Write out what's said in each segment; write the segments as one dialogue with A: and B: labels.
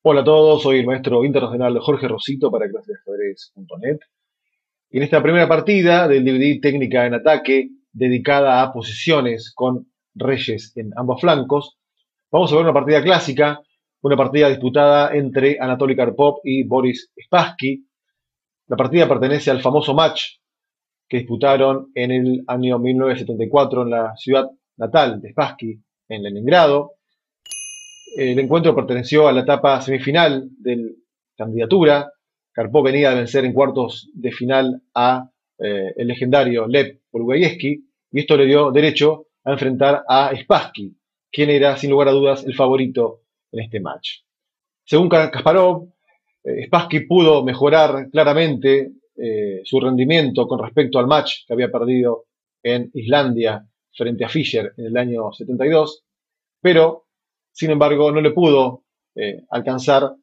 A: Hola a todos, soy el maestro internacional Jorge Rosito para clasesajedrez.net. Y en esta primera partida del DVD Técnica en Ataque, dedicada a posiciones con reyes en ambos flancos, vamos a ver una partida clásica, una partida disputada entre Anatoly Karpov y Boris Spassky. La partida pertenece al famoso match que disputaron en el año 1974 en la ciudad natal de Spassky, en Leningrado. El encuentro perteneció a la etapa semifinal de la candidatura. Karpov venía de vencer en cuartos de final a el legendario Lev Polugayevsky, y esto le dio derecho a enfrentar a Spassky, quien era sin lugar a dudas el favorito en este match. Según Kasparov, Spassky pudo mejorar claramente su rendimiento con respecto al match que había perdido en Islandia frente a Fischer en el año 72, pero sin embargo no le pudo alcanzar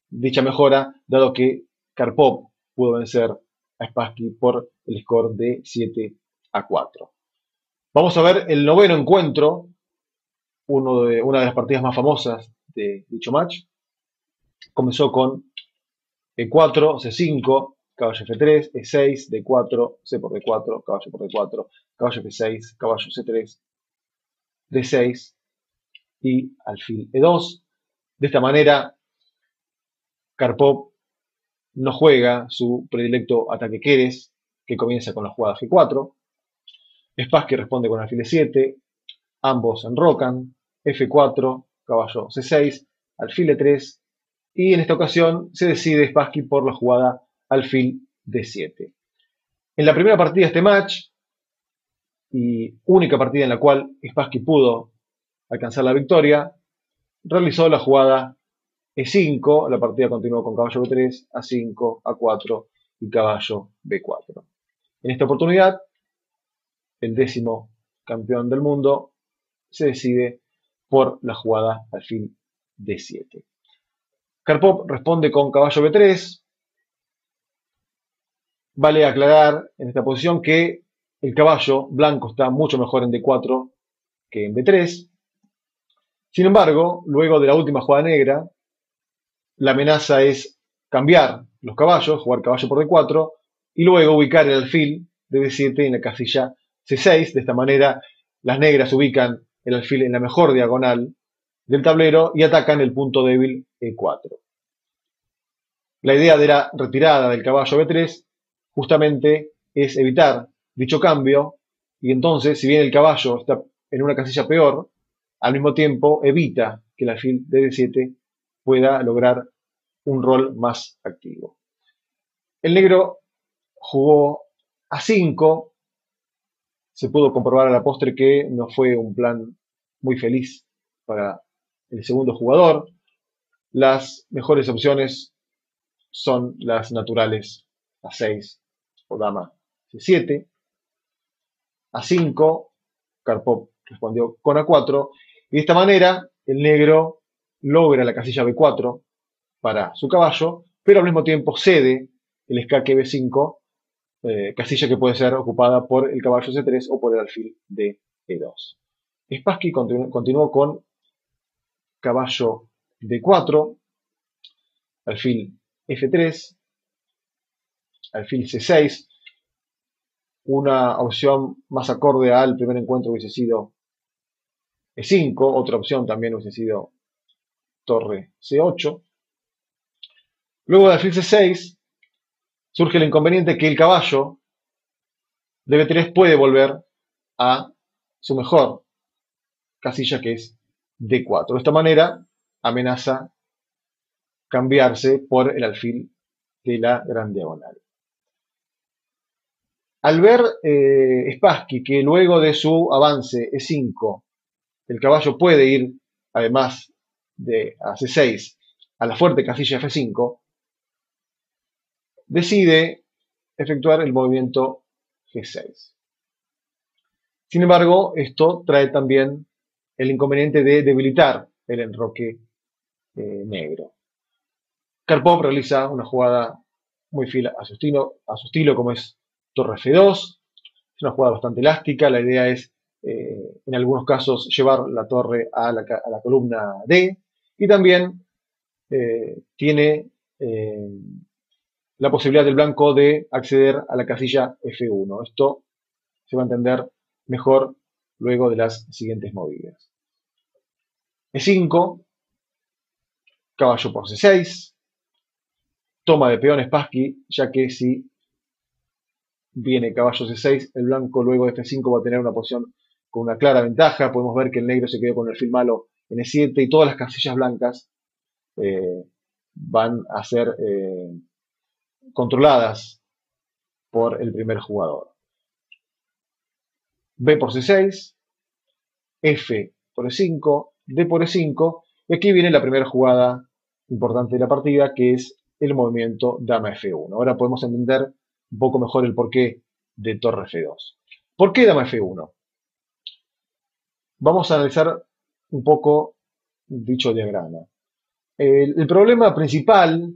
A: dicha mejora, dado que Karpov pudo vencer a Spassky por el score de 7-4. Vamos a ver el noveno encuentro, una de las partidas más famosas de dicho match. Comenzó con E4, C5, caballo F3, E6, D4, C por D4, caballo por D4, caballo F6, caballo C3, D6 y alfil E2. De esta manera, Karpov no juega su predilecto ataque Keres, que comienza con la jugada G4. Spassky responde con alfil E7, ambos enrocan, F4, caballo C6, alfil E3, y en esta ocasión se decide Spassky por la jugada alfil D7. En la primera partida de este match, y única partida en la cual Spassky pudo alcanzar la victoria, realizó la jugada E5, la partida continuó con caballo B3, A5, A4 y caballo B4. En esta oportunidad, el 10º campeón del mundo se decide por la jugada alfil D7. Karpov responde con caballo B3. Vale aclarar en esta posición que el caballo blanco está mucho mejor en D4 que en B3. Sin embargo, luego de la última jugada negra, la amenaza es cambiar los caballos, jugar caballo por D4, y luego ubicar el alfil de D7 en la casilla C6. De esta manera, las negras ubican el alfil en la mejor diagonal del tablero y atacan el punto débil E4. La idea de la retirada del caballo B3 justamente es evitar dicho cambio, y entonces, si bien el caballo está en una casilla peor, al mismo tiempo evita que el alfil de D7 pueda lograr un rol más activo. El negro jugó A5. Se pudo comprobar a la postre que no fue un plan muy feliz para el segundo jugador. Las mejores opciones son las naturales A6 o dama C7. A5, Karpov respondió con A4, y de esta manera el negro logra la casilla B4 para su caballo, pero al mismo tiempo cede el escaque B5, casilla que puede ser ocupada por el caballo C3 o por el alfil de E2. Spassky continuó con caballo D4, alfil F3, alfil C6. Una opción más acorde al primer encuentro hubiese sido E5, otra opción también hubiese sido torre C8. Luego de alfil C6 surge el inconveniente que el caballo de B3 puede volver a su mejor casilla, que es D4. De esta manera amenaza cambiarse por el alfil de la gran diagonal. Al ver Spassky que luego de su avance E5 el caballo puede ir, además de a C6, a la fuerte casilla F5, decide efectuar el movimiento G6. Sin embargo, esto trae también el inconveniente de debilitar el enroque negro. Karpov realiza una jugada muy fiel a su estilo, como es torre F2. Es una jugada bastante elástica. La idea es, en algunos casos, llevar la torre a la columna D, y también tiene la posibilidad del blanco de acceder a la casilla F1. Esto se va a entender mejor luego de las siguientes movidas. E5, caballo por C6, toma de peón Spassky, ya que si viene caballo C6, el blanco luego de F5 va a tener una posición con una clara ventaja. Podemos ver que el negro se quedó con el alfil malo en E7 y todas las casillas blancas van a ser controladas por el primer jugador. B por C6, F por E5, D por E5, y aquí viene la primera jugada importante de la partida, que es el movimiento dama F1. Ahora podemos entender un poco mejor el porqué de torre F2. ¿Por qué dama F1? Vamos a analizar un poco dicho diagrama. El problema principal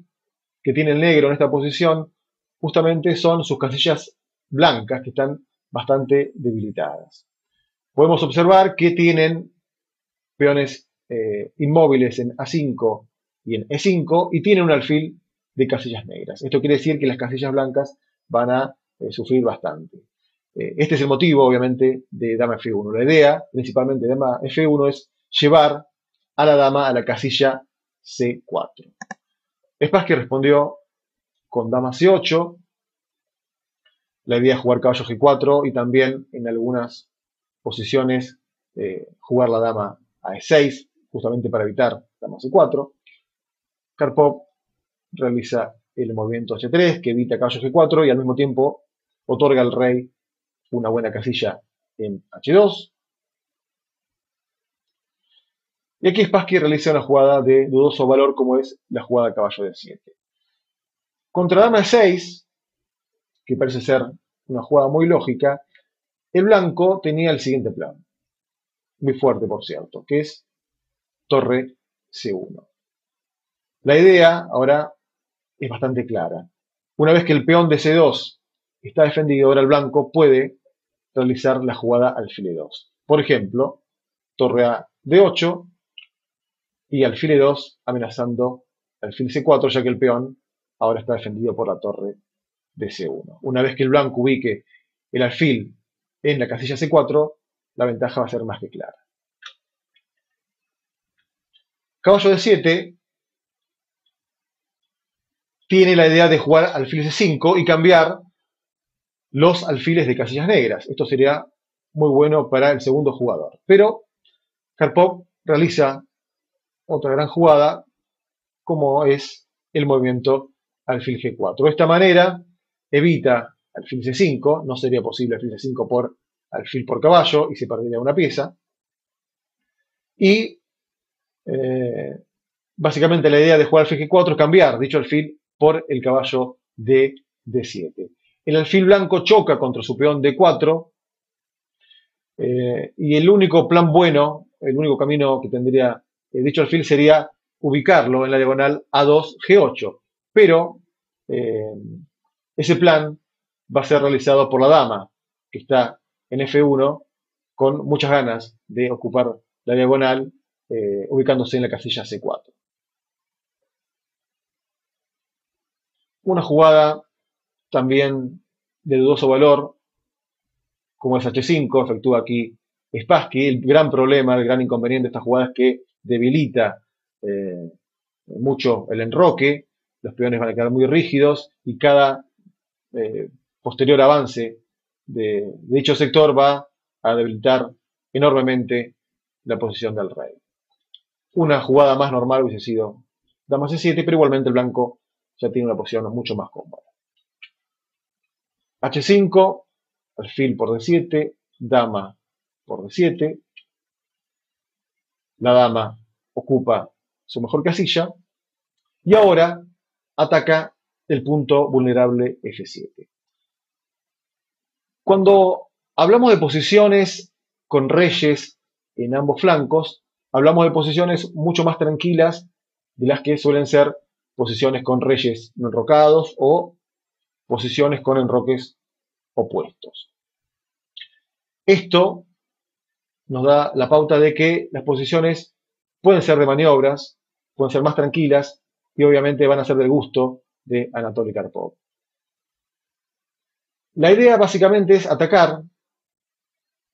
A: que tiene el negro en esta posición justamente son sus casillas blancas, que están bastante debilitadas. Podemos observar que tienen peones inmóviles en A5 y en E5 y tienen un alfil de casillas negras. Esto quiere decir que las casillas blancas van a sufrir bastante. Este es el motivo, obviamente, de dama F1. La idea, principalmente de dama F1, es llevar a la dama a la casilla C4. Spassky respondió con dama C8. La idea es jugar caballo G4 y también en algunas posiciones jugar la dama a E6, justamente para evitar dama C4. Karpov realiza el movimiento H3, que evita caballo G4 y al mismo tiempo otorga al rey una buena casilla en H2. Y aquí Spassky realiza una jugada de dudoso valor, como es la jugada caballo D7. Contra dama E6, que parece ser una jugada muy lógica, el blanco tenía el siguiente plan, muy fuerte por cierto, que es torre C1. La idea ahora es bastante clara. Una vez que el peón de C2 está defendido, ahora el blanco puede realizar la jugada alfil E2. Por ejemplo, torre a D8 y alfil E2 amenazando alfil C4, ya que el peón ahora está defendido por la torre de C1. Una vez que el blanco ubique el alfil en la casilla C4, la ventaja va a ser más que clara. Caballo D7 tiene la idea de jugar alfil C5 y cambiar los alfiles de casillas negras. Esto sería muy bueno para el segundo jugador. Pero Karpov realiza otra gran jugada, como es el movimiento alfil G4. De esta manera evita alfil C5, no sería posible alfil C5 por alfil por caballo y se perdería una pieza. Y básicamente la idea de jugar alfil G4 es cambiar dicho alfil por el caballo de D7. El alfil blanco choca contra su peón D4 y el único plan bueno, el único camino que tendría dicho alfil sería ubicarlo en la diagonal A2, G8. Pero ese plan va a ser realizado por la dama, que está en F1 con muchas ganas de ocupar la diagonal, ubicándose en la casilla C4. Una jugada también de dudoso valor, como es H5, efectúa aquí Spassky. El gran problema, el gran inconveniente de esta jugada es que debilita mucho el enroque, los peones van a quedar muy rígidos y cada posterior avance de dicho sector va a debilitar enormemente la posición del rey. Una jugada más normal hubiese sido dama C7, pero igualmente el blanco ya tiene una posición mucho más cómoda. H5, alfil por D7, dama por D7. La dama ocupa su mejor casilla y ahora ataca el punto vulnerable F7. Cuando hablamos de posiciones con reyes en ambos flancos, hablamos de posiciones mucho más tranquilas de las que suelen ser posiciones con reyes no enrocados o posiciones con enroques opuestos. Esto nos da la pauta de que las posiciones pueden ser de maniobras, pueden ser más tranquilas y obviamente van a ser del gusto de Anatoly Karpov. La idea básicamente es atacar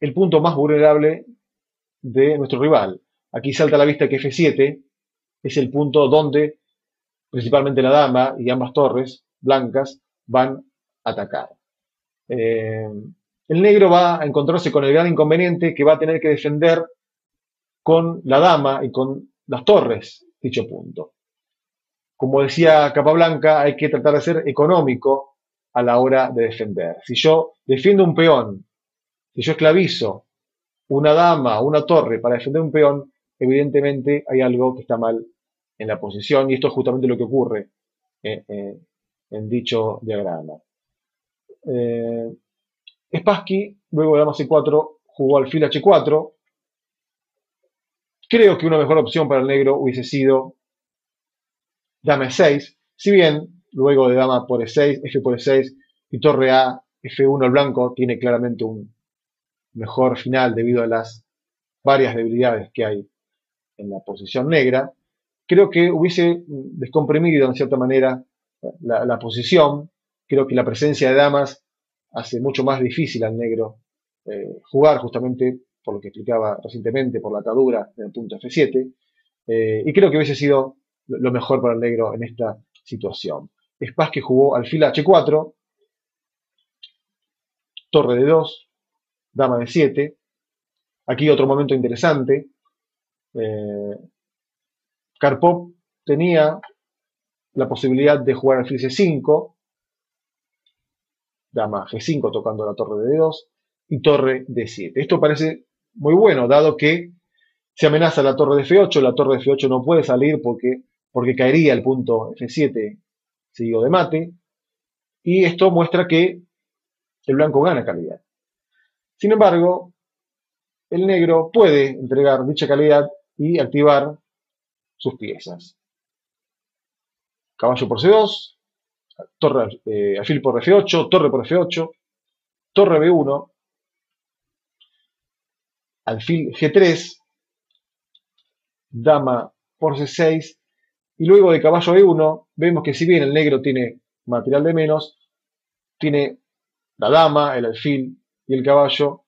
A: el punto más vulnerable de nuestro rival. Aquí salta a la vista que F7 es el punto donde principalmente la dama y ambas torres blancas van a atacar. El negro va a encontrarse con el gran inconveniente que va a tener que defender con la dama y con las torres dicho punto. Como decía Capablanca, hay que tratar de ser económico a la hora de defender. Si yo defiendo un peón, si yo esclavizo una dama o una torre para defender un peón, evidentemente hay algo que está mal en la posición, y esto es justamente lo que ocurre en dicho diagrama. Spassky, luego de dama C4, jugó alfil H4. Creo que una mejor opción para el negro hubiese sido dama E6, si bien luego de dama por E6, F por E6 y torre A, F1 el blanco tiene claramente un mejor final debido a las varias debilidades que hay en la posición negra. Creo que hubiese descomprimido en cierta manera la posición. Creo que la presencia de damas hace mucho más difícil al negro jugar, justamente por lo que explicaba recientemente, por la atadura en el punto F7. Y creo que hubiese sido lo mejor para el negro en esta situación. Spassky jugó alfil H4, torre de 2, dama de 7. Aquí otro momento interesante. Karpov tenía la posibilidad de jugar alfil C5, dama G5 tocando la torre de D2 y torre D7. Esto parece muy bueno, dado que se amenaza la torre de F8, la torre de F8 no puede salir porque caería el punto F7 seguido de mate, y esto muestra que el blanco gana calidad. Sin embargo, el negro puede entregar dicha calidad y activar sus piezas. Caballo por C2, torre, alfil por F8, torre por F8, torre B1, alfil G3, dama por C6, y luego de caballo B1 vemos que si bien el negro tiene material de menos, tiene la dama, el alfil y el caballo,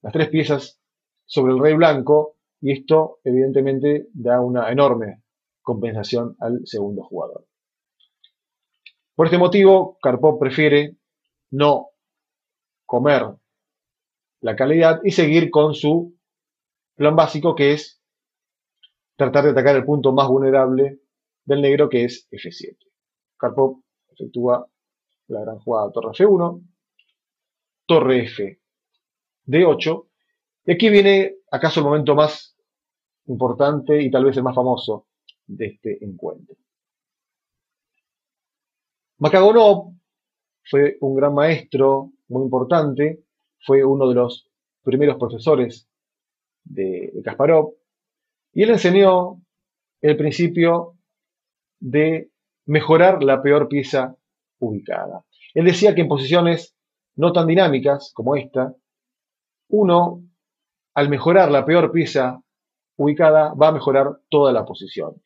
A: las tres piezas sobre el rey blanco, y esto evidentemente da una enorme compensación al segundo jugador. Por este motivo, Karpov prefiere no comer la calidad y seguir con su plan básico, que es tratar de atacar el punto más vulnerable del negro, que es F7. Karpov efectúa la gran jugada torre F1, torre F, D8, y aquí viene acaso el momento más importante y tal vez el más famoso de este encuentro. Makagonov fue un gran maestro, muy importante, fue uno de los primeros profesores de Kasparov, y él enseñó el principio de mejorar la peor pieza ubicada. Él decía que en posiciones no tan dinámicas como esta, uno, al mejorar la peor pieza ubicada, va a mejorar toda la posición.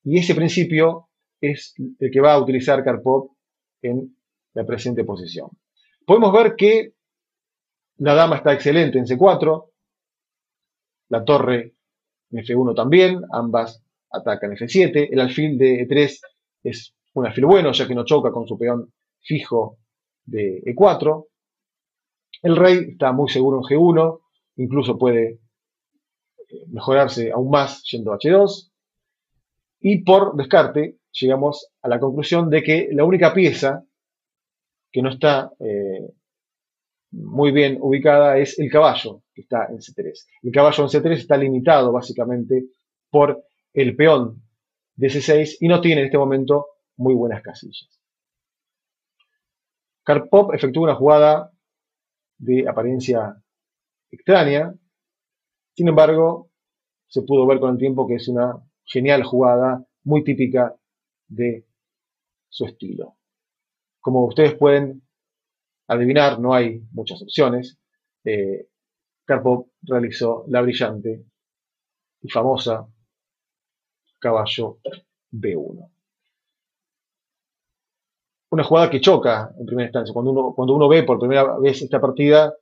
A: Y ese principio es el que va a utilizar Karpov en la presente posición. Podemos ver que la dama está excelente en C4, la torre en F1 también, ambas atacan F7, el alfil de E3 es un alfil bueno, ya que no choca con su peón fijo de E4, el rey está muy seguro en G1, incluso puede mejorarse aún más yendo a H2, y por descarte llegamos a la conclusión de que la única pieza que no está muy bien ubicada es el caballo, que está en C3. El caballo en C3 está limitado básicamente por el peón de C6 y no tiene en este momento muy buenas casillas. Karpov efectúa una jugada de apariencia extraña, sin embargo, se pudo ver con el tiempo que es una genial jugada, muy típica de su estilo. Como ustedes pueden adivinar, no hay muchas opciones. Karpov realizó la brillante y famosa caballo B1. una jugada que choca en primera instancia. Cuando uno ve por primera vez esta partida,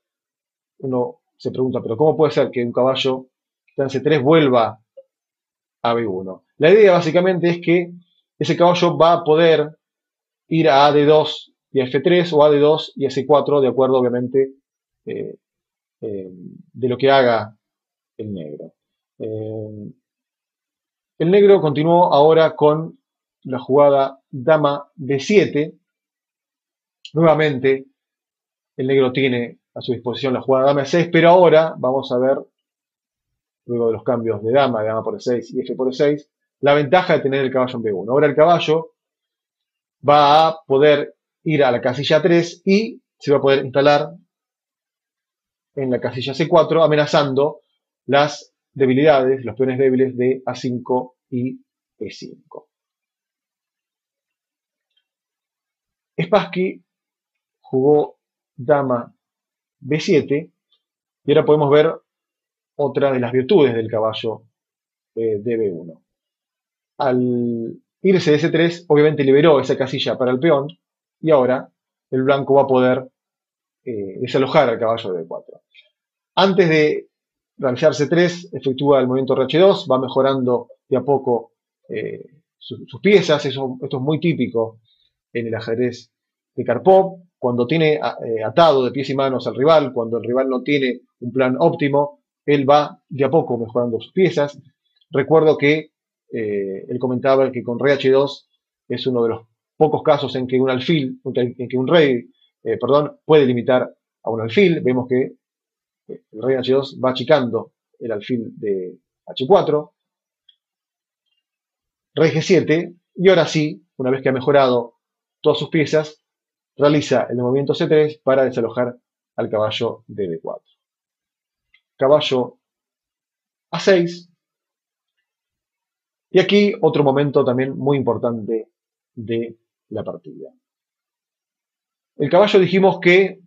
A: uno se pregunta, pero ¿cómo puede ser que un caballo que está en C3 vuelva a B1? La idea básicamente es que ese caballo va a poder ir a D2 y a F3 o a D2 y a C4, de acuerdo obviamente eh, de lo que haga el negro. El negro continuó ahora con la jugada dama D7. Nuevamente, el negro tiene a su disposición la jugada dama E6, pero ahora vamos a ver, luego de los cambios de dama por E6 y F por E6, la ventaja de tener el caballo en B1. Ahora el caballo va a poder ir a la casilla 3 y se va a poder instalar en la casilla C4, amenazando las debilidades, los peones débiles de A5 y E5. Spassky jugó dama B7 y ahora podemos ver otra de las virtudes del caballo de B1. Al irse de C3, obviamente liberó esa casilla para el peón y ahora el blanco va a poder desalojar al caballo de B4. Antes de realizar C3, efectúa el movimiento RH2, va mejorando de a poco sus piezas. Esto es muy típico en el ajedrez de Karpov, cuando tiene atado de pies y manos al rival, cuando el rival no tiene un plan óptimo, él va de a poco mejorando sus piezas. Recuerdo que él comentaba que con rey H2 es uno de los pocos casos en que un alfil, en que un rey, puede limitar a un alfil. Vemos que el rey H2 va achicando el alfil de H4, rey G7, y ahora sí, una vez que ha mejorado todas sus piezas, realiza el movimiento C3 para desalojar al caballo de B4. Caballo A6. Y aquí otro momento también muy importante de la partida. El caballo dijimos que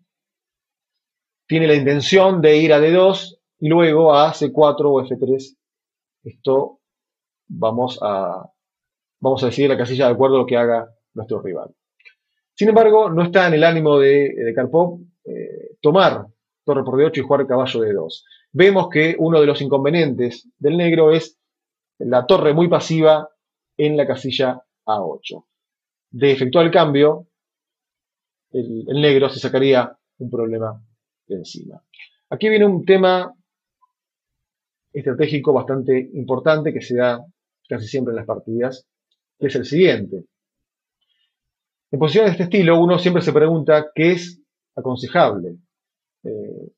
A: tiene la intención de ir a D2 y luego a C4 o F3. Esto vamos a decidir la casilla de acuerdo a lo que haga nuestro rival. Sin embargo, no está en el ánimo de Karpov tomar torre por D8 y jugar caballo de D2. Vemos que uno de los inconvenientes del negro es la torre muy pasiva en la casilla A8. De efectuar el cambio, el negro se sacaría un problema de encima. Aquí viene un tema estratégico bastante importante que se da casi siempre en las partidas, que es el siguiente. En posiciones de este estilo, uno siempre se pregunta qué es aconsejable.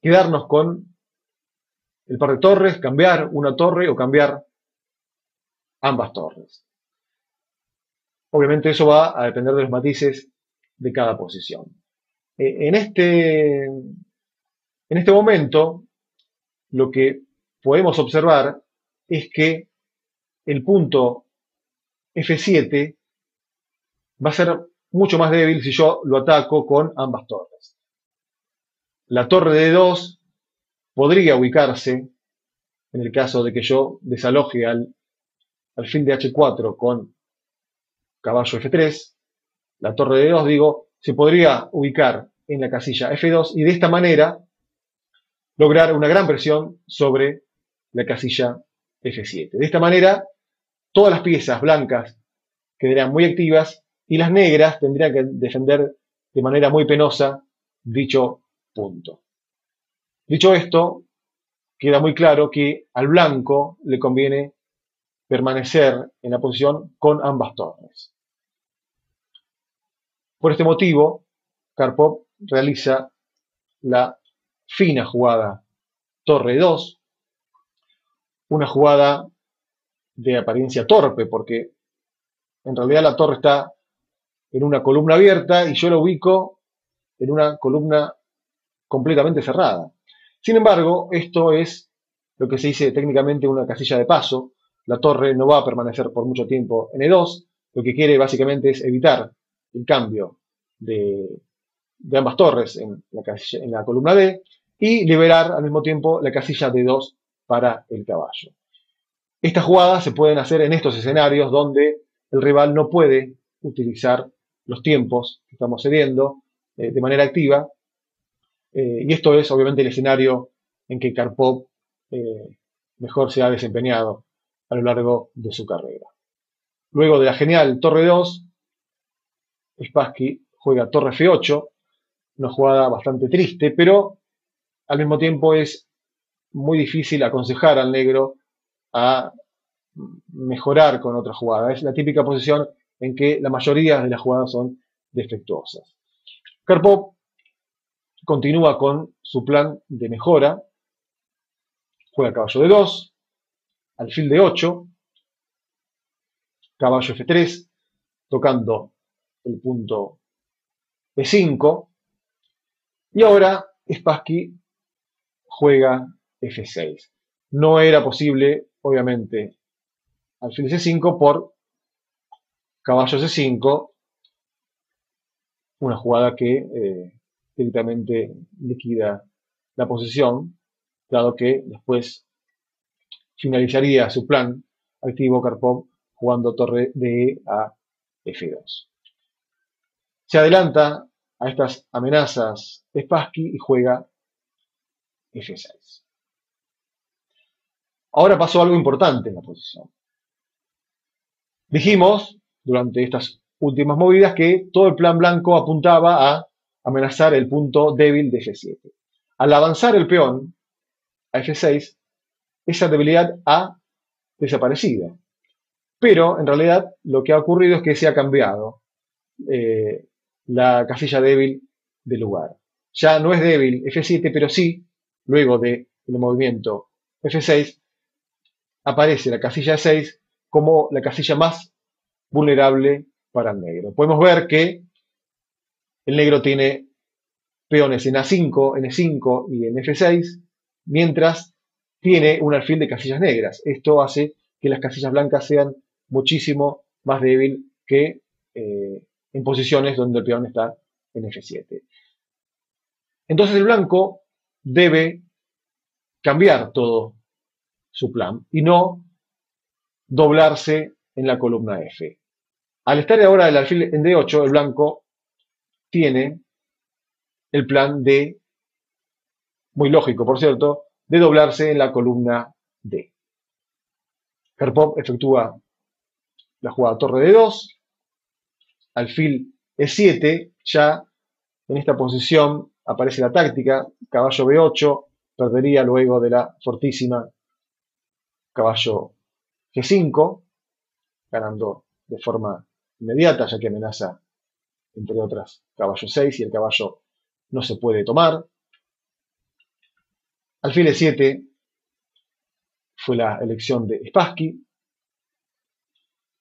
A: Quedarnos con el par de torres, cambiar una torre o cambiar ambas torres. Obviamente eso va a depender de los matices de cada posición. En este momento, lo que podemos observar es que el punto F7 va a ser mucho más débil si yo lo ataco con ambas torres. La torre de D2 podría ubicarse, en el caso de que yo desaloje al alfil de H4 con caballo F3, la torre de D2, se podría ubicar en la casilla F2 y de esta manera lograr una gran presión sobre la casilla F7. De esta manera, todas las piezas blancas quedarían muy activas y las negras tendrían que defender de manera muy penosa dicho punto. Dicho esto, queda muy claro que al blanco le conviene permanecer en la posición con ambas torres. Por este motivo, Karpov realiza la fina jugada torre 2, una jugada de apariencia torpe, porque en realidad la torre está en una columna abierta y yo la ubico en una columna completamente cerrada. Sin embargo, esto es lo que se dice técnicamente una casilla de paso. La torre no va a permanecer por mucho tiempo en E2, lo que quiere básicamente es evitar el cambio de ambas torres en la columna D y liberar al mismo tiempo la casilla D2 para el caballo. Estas jugadas se pueden hacer en estos escenarios donde el rival no puede utilizar los tiempos que estamos cediendo de manera activa. Y esto es obviamente el escenario en que Karpov mejor se ha desempeñado a lo largo de su carrera. Luego de la genial torre 2, Spassky juega torre F8, una jugada bastante triste, pero al mismo tiempo es muy difícil aconsejar al negro a mejorar con otra jugada. Es la típica posición en que la mayoría de las jugadas son defectuosas. Karpov continúa con su plan de mejora, juega caballo de 2, alfil de 8, caballo F3, tocando el punto E5, y ahora Spassky juega F6. No era posible, obviamente, alfil C5 por caballo C5, una jugada que directamente liquida la posición, dado que después finalizaría su plan activo Karpov jugando torre de E a F2. Se adelanta a estas amenazas Spassky y juega F6. Ahora pasó algo importante en la posición. Dijimos durante estas últimas movidas que todo el plan blanco apuntaba a amenazar el punto débil de F7. Al avanzar el peón a F6, esa debilidad ha desaparecido. Pero en realidad lo que ha ocurrido es que se ha cambiado la casilla débil de lugar. Ya no es débil F7, pero sí, luego del movimiento F6, aparece la casilla 6 como la casilla más vulnerable para el negro. Podemos ver que el negro tiene peones en A5, N5 y en F6, mientras tiene un alfil de casillas negras. Esto hace que las casillas blancas sean muchísimo más débiles que en posiciones donde el peón está en F7. Entonces el blanco debe cambiar todo su plan y no doblarse en la columna F. Al estar ahora el alfil en D8, el blanco tiene el plan de, muy lógico por cierto, de doblarse en la columna D. Karpov efectúa la jugada torre D2, alfil E7, ya en esta posición aparece la táctica, caballo B8, perdería luego de la fortísima caballo G5, ganando de forma inmediata, ya que amenaza, entre otras, caballo 6 y el caballo no se puede tomar. Alfil E7 fue la elección de Spassky.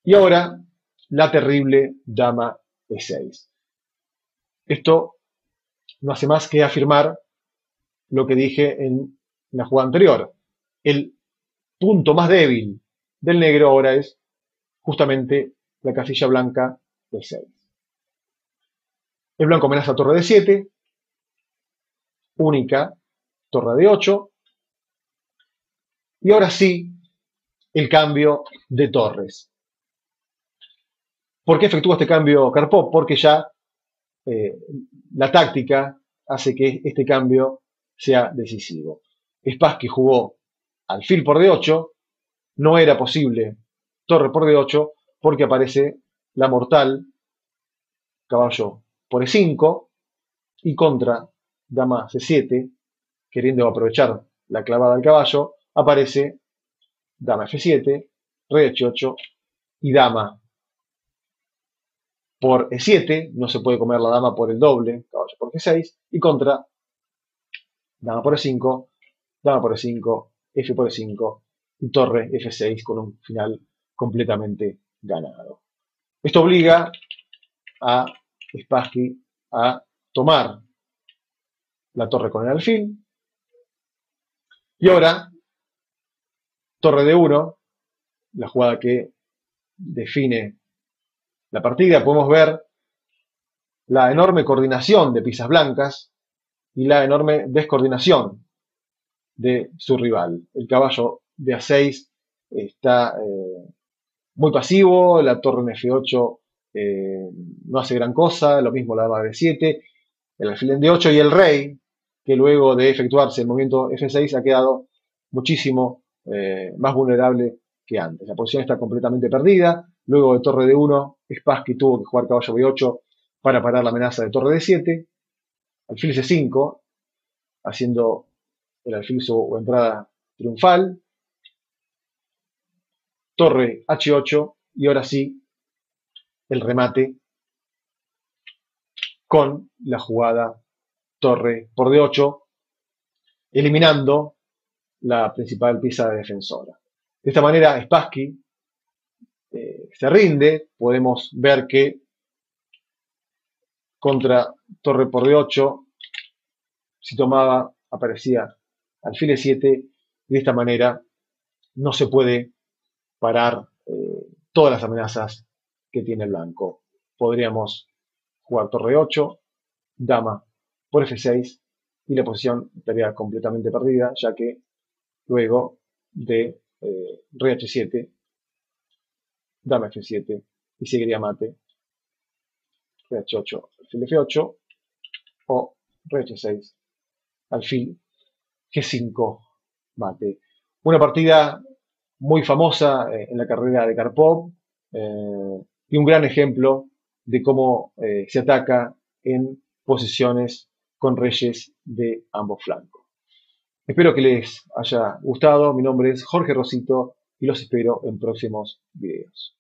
A: Y ahora, la terrible dama E6. Esto no hace más que afirmar lo que dije en la jugada anterior. El punto más débil del negro ahora es justamente la casilla blanca E6. El blanco amenaza torre D7, única torre D8, y ahora sí, el cambio de torres. ¿Por qué efectúa este cambio Karpov? Porque ya la táctica hace que este cambio sea decisivo. Spassky jugó alfil por D8, no era posible torre por D8 porque aparece la mortal caballo por E5 y contra dama C7, queriendo aprovechar la clavada del caballo, aparece dama F7, rey H8 y dama por E7, no se puede comer la dama por el doble, caballo por G6, y contra dama por E5, dama por E5, F por E5 y torre F6 con un final completamente ganado. Esto obliga a Spassky a tomar la torre con el alfil. Y ahora, torre D1, la jugada que define la partida. Podemos ver la enorme coordinación de piezas blancas y la enorme descoordinación de su rival. El caballo de A6 está muy pasivo, la torre en F8 no hace gran cosa, lo mismo la dama B7, el alfil en D8 y el rey, que luego de efectuarse el movimiento F6 ha quedado muchísimo más vulnerable que antes. La posición está completamente perdida. Luego de torre D1, Spassky tuvo que jugar caballo B8 para parar la amenaza de torre D7. Alfil C5, haciendo el alfil su entrada triunfal. Torre H8 y ahora sí el remate con la jugada torre por D8, eliminando la principal pieza defensora. De esta manera Spassky se rinde. Podemos ver que contra torre por D8, si tomaba, aparecía alfil E7, y de esta manera no se puede parar todas las amenazas que tiene el blanco. Podríamos jugar torre 8, dama por F6, y la posición estaría completamente perdida, ya que luego de rey H7, dama F7, y seguiría mate, rey H8, alfil F8, o rey H6, alfil G5, mate. Una partida muy famosa en la carrera de Karpov, y un gran ejemplo de cómo se ataca en posiciones con reyes de ambos flancos. Espero que les haya gustado. Mi nombre es Jorge Rosito y los espero en próximos videos.